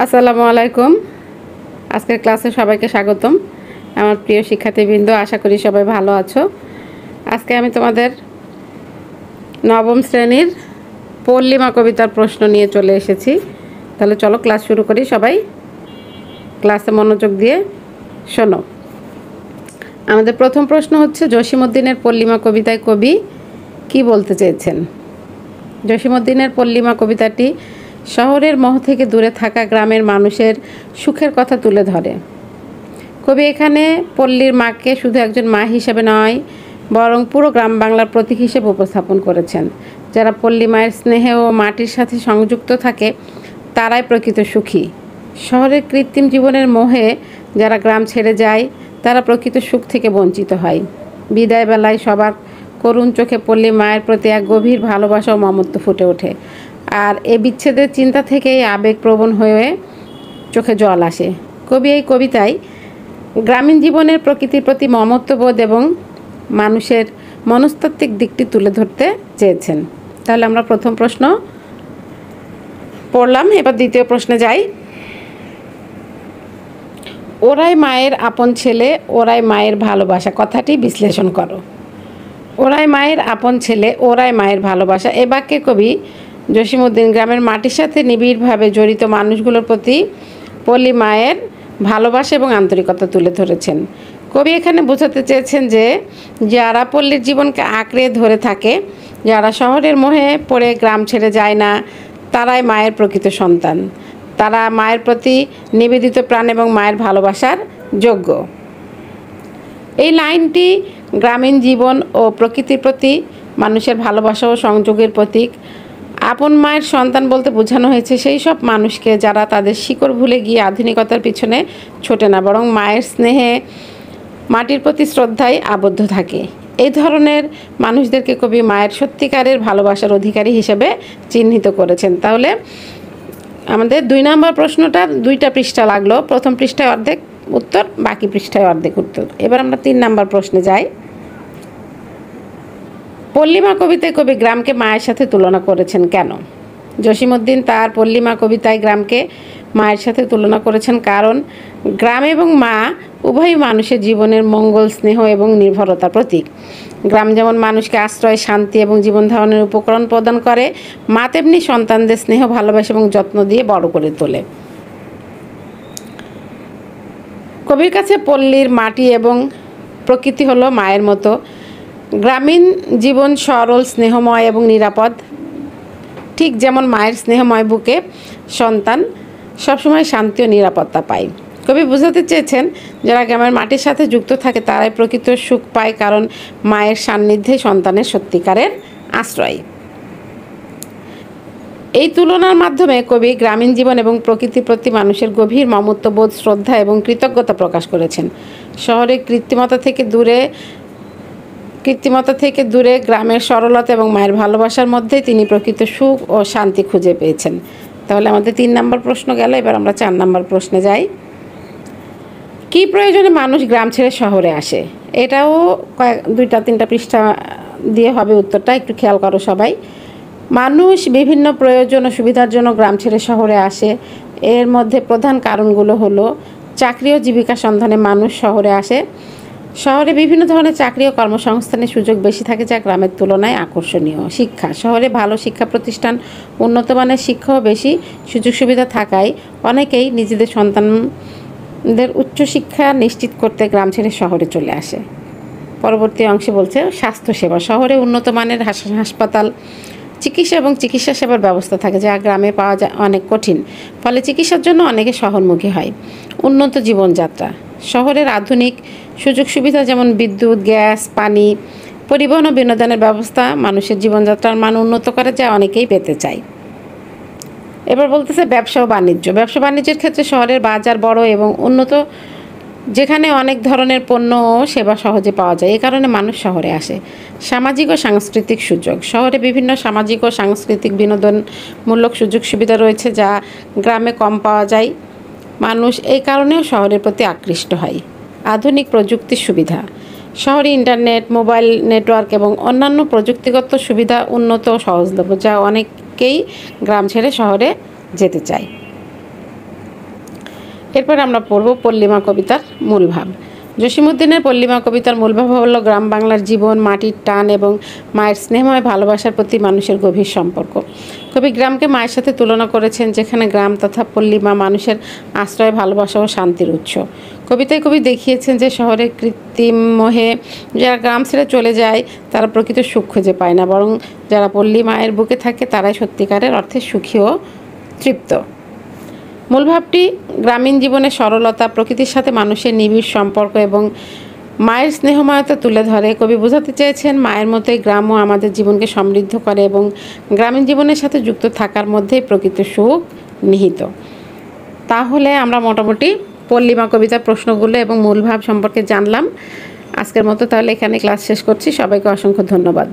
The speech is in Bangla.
আসসালামু আলাইকুম। আজকের ক্লাসে সবাইকে স্বাগতম। আমার প্রিয় শিক্ষার্থীবৃন্দ, আশা করি সবাই ভালো আছো। আজকে আমি তোমাদের নবম শ্রেণীর পল্লিমা কবিতার প্রশ্ন নিয়ে চলে এসেছি। তাহলে চলো ক্লাস শুরু করি। সবাই ক্লাসে মনোযোগ দিয়ে শোনো। আমাদের প্রথম প্রশ্ন হচ্ছে, জসীমউদ্দীনের পল্লিমা কবিতায় কবি কি বলতে চেয়েছেন? জসীমউদ্দীনের পল্লিমা কবিতাটি শহরের মোহ থেকে দূরে থাকা গ্রামের মানুষের সুখের কথা তুলে ধরে। কবি এখানে পল্লীর মাকে শুধু একজন মা হিসেবে নয়, বরং পুরো গ্রাম বাংলার প্রতীক হিসেবে উপস্থাপন করেছেন। যারা পল্লী মায়ের স্নেহে ও মাটির সাথে সংযুক্ত থাকে, তারাই প্রকৃত সুখী। শহরের কৃত্রিম জীবনের মোহে যারা গ্রাম ছেড়ে যায়, তারা প্রকৃত সুখ থেকে বঞ্চিত হয়। বিদায় বেলায় সবার করুণ চোখে পল্লী মায়ের প্রতি এক গভীর ভালোবাসা ও মমত্ব ফুটে ওঠে। আর এই বিচ্ছেদের চিন্তা থেকেই আবেগপ্রবণ হয়ে চোখে জল আসে। কবি এই কবিতায় গ্রামীণ জীবনের প্রকৃতির প্রতি মমত্ববোধ এবং মানুষের মনস্তাত্ত্বিক দিকটি তুলে ধরতে চেয়েছেন। তাহলে আমরা প্রথম প্রশ্ন পড়লাম, এবার দ্বিতীয় প্রশ্নে যাই। ওরাই মায়ের আপন ছেলে, ওরাই মায়ের ভালোবাসা, কথাটি বিশ্লেষণ করো। ওরাই মায়ের আপন ছেলে, ওরাই মায়ের ভালোবাসা। এ বাক্যে কবি জসীমউদ্দীন গ্রামের মাটির সাথে নিবিড়ভাবে জড়িত মানুষগুলোর প্রতি পল্লী মায়ের ভালোবাসা এবং আন্তরিকতা তুলে ধরেছেন। কবি এখানে বোঝাতে চেয়েছেন যে যারা পল্লীর জীবনকে আঁকড়ে ধরে থাকে, যারা শহরের মোহে পড়ে গ্রাম ছেড়ে যায় না, তারাই মায়ের প্রকৃত সন্তান। তারা মায়ের প্রতি নিবেদিত প্রাণ এবং মায়ের ভালোবাসার যোগ্য। এই লাইনটি গ্রামীণ জীবন ও প্রকৃতির প্রতি মানুষের ভালোবাসা ও সংযোগের প্রতীক। আপন মায়ের সন্তান বলতে বোঝানো হয়েছে সেই সব মানুষকে যারা তাদের শিকড় ভুলে গিয়ে আধুনিকতার পিছনে ছোটে না, বরং মায়ের স্নেহে, মাটির প্রতি শ্রদ্ধায় আবদ্ধ থাকে। এই ধরনের মানুষদেরকে কবি মায়ের সত্যিকারের ভালোবাসার অধিকারী হিসেবে চিহ্নিত করেছেন। তাহলে আমাদের 2 নম্বর প্রশ্নটা 2টা পৃষ্ঠা লাগলো। প্রথম পৃষ্ঠায় অর্ধেক উত্তর, বাকি পৃষ্ঠায় অর্ধেক উত্তর। এবার আমরা 3 নম্বর প্রশ্নে যাই। পল্লিমা কবিতায় কবি গ্রামকে মায়ের সাথে তুলনা করেছেন কেন? জসীমউদ্দীন তার পল্লিমা কবিতায় গ্রামকে মায়ের সাথে তুলনা করেছেন কারণ গ্রাম এবং মা উভয়ই মানুষের জীবনের মঙ্গল, স্নেহ এবং নির্ভরতার প্রতীক। গ্রাম যেমন মানুষকে আশ্রয়, শান্তি এবং জীবন ধারণের উপকরণ প্রদান করে, মা তেমনি সন্তানদের স্নেহ, ভালোবাসা এবং যত্ন দিয়ে বড় করে তোলে। কবির কাছে পল্লীর মাটি এবং প্রকৃতি হলো মায়ের মতো। গ্রামীণ জীবন সরল, স্নেহময় এবং নিরাপদ। ঠিক যেমন মায়ের স্নেহময় বুকে সন্তান সবসময় শান্তি ও নিরাপত্তা পায়। কবি বোঝাতে চেয়েছেন যারা গ্রামের মাটির সাথে যুক্ত থাকে তারাই প্রকৃত সুখ পায়, কারণ মায়ের সান্নিধ্যে সন্তানের সত্যিকারের আশ্রয়। এই তুলনার মাধ্যমে কবি গ্রামীণ জীবন এবং প্রকৃতির প্রতি মানুষের গভীর মমত্ববোধ, শ্রদ্ধা এবং কৃতজ্ঞতা প্রকাশ করেছেন। শহরের কৃত্রিমতা থেকে দূরে গ্রামের সরলতা এবং মায়ের ভালোবাসার মধ্যেই তিনি প্রকৃত সুখ ও শান্তি খুঁজে পেয়েছেন। তাহলে আমাদের 3 নম্বর প্রশ্ন গেল। এবার আমরা 4 নম্বর প্রশ্নে যাই। কি প্রয়োজনে মানুষ গ্রাম ছেড়ে শহরে আসে? এটাও 2-3টা পৃষ্ঠা দিয়ে হবে উত্তরটা, একটু খেয়াল করো সবাই। মানুষ বিভিন্ন প্রয়োজন ও সুবিধার জন্য গ্রাম ছেড়ে শহরে আসে। এর মধ্যে প্রধান কারণগুলো হলো চাকরি ও জীবিকা সন্ধানে মানুষ শহরে আসে। শহরে বিভিন্ন ধরনের চাকরি ও কর্মসংস্থানের সুযোগ বেশি থাকে, যা গ্রামের তুলনায় আকর্ষণীয়। শিক্ষা, শহরে ভালো শিক্ষা প্রতিষ্ঠান, উন্নত মানের শিক্ষা ও বেশি সুযোগ সুবিধা থাকায় অনেকেই নিজেদের সন্তানদের উচ্চশিক্ষা নিশ্চিত করতে গ্রাম ছেড়ে শহরে চলে আসে। পরবর্তী অংশে বলছে স্বাস্থ্যসেবা। শহরে উন্নত মানের হাসপাতাল, চিকিৎসা এবং চিকিৎসা সেবার ব্যবস্থা থাকে, যা গ্রামে পাওয়া যায় অনেক কঠিন। ফলে চিকিৎসার জন্য অনেকে শহরমুখী হয়। উন্নত জীবনযাত্রা, শহরের আধুনিক সুযোগ সুবিধা যেমন বিদ্যুৎ, গ্যাস, পানি, পরিবহন ও বিনোদনের ব্যবস্থা মানুষের জীবনযাত্রার মান উন্নত করে, যা অনেকেই পেতে চায়। এবার বলতেছে ব্যবসা ও বাণিজ্য। ব্যবসা বাণিজ্যের ক্ষেত্রে শহরের বাজার বড় এবং উন্নত, যেখানে অনেক ধরনের পণ্য ও সেবা সহজে পাওয়া যায়। এই কারণে মানুষ শহরে আসে। সামাজিক ও সাংস্কৃতিক সুযোগ, শহরে বিভিন্ন সামাজিক ও সাংস্কৃতিক বিনোদনমূলক সুযোগ সুবিধা রয়েছে, যা গ্রামে কম পাওয়া যায়। মানুষ এই কারণেও শহরের প্রতি আকৃষ্ট হয়। আধুনিক প্রযুক্তির সুবিধা, শহরে ইন্টারনেট, মোবাইল নেটওয়ার্ক এবং অন্যান্য প্রযুক্তিগত সুবিধা উন্নত ও সহজলভ্য, যা অনেকেই গ্রাম ছেড়ে শহরে যেতে চায়। এরপর আমরা পড়ব পল্লিমা কবিতার মূল ভাব। জসীমউদ্দিনের পল্লিমা কবিতার মূল ভাব হলো গ্রাম বাংলার জীবন, মাটির টান এবং মায়ের স্নেহময় ভালোবাসার প্রতি মানুষের গভীর সম্পর্ক। কবি গ্রামকে মায়ের সাথে তুলনা করেছেন, যেখানে গ্রাম তথা পল্লিমা মানুষের আশ্রয়, ভালোবাসা ও শান্তির উৎস। কবিতায় কবি দেখিয়েছেন যে শহরের কৃত্রিম মোহে যারা গ্রাম ছেড়ে চলে যায় তারা প্রকৃত সুখ খুঁজে পায় না, বরং যারা পল্লী মায়ের বুকে থাকে তারাই সত্যিকারের অর্থে সুখী ও তৃপ্ত। মূল ভাবটি গ্রামীণ জীবনের সরলতা, প্রকৃতির সাথে মানুষের নিবিড় সম্পর্ক এবং মায়ের স্নেহময়তা তুলে ধরে। কবি বোঝাতে চেয়েছেন মায়ের মতোই গ্রামও আমাদের জীবনকে সমৃদ্ধ করে এবং গ্রামীণ জীবনের সাথে যুক্ত থাকার মধ্যেই প্রকৃত সুখ নিহিত। তাহলে আমরা মোটামুটি পল্লিমা কবিতার প্রশ্নগুলো এবং মূল ভাব সম্পর্কে জানলাম। আজকের মতো তাহলে এখানে ক্লাস শেষ করছি। সবাইকে অসংখ্য ধন্যবাদ।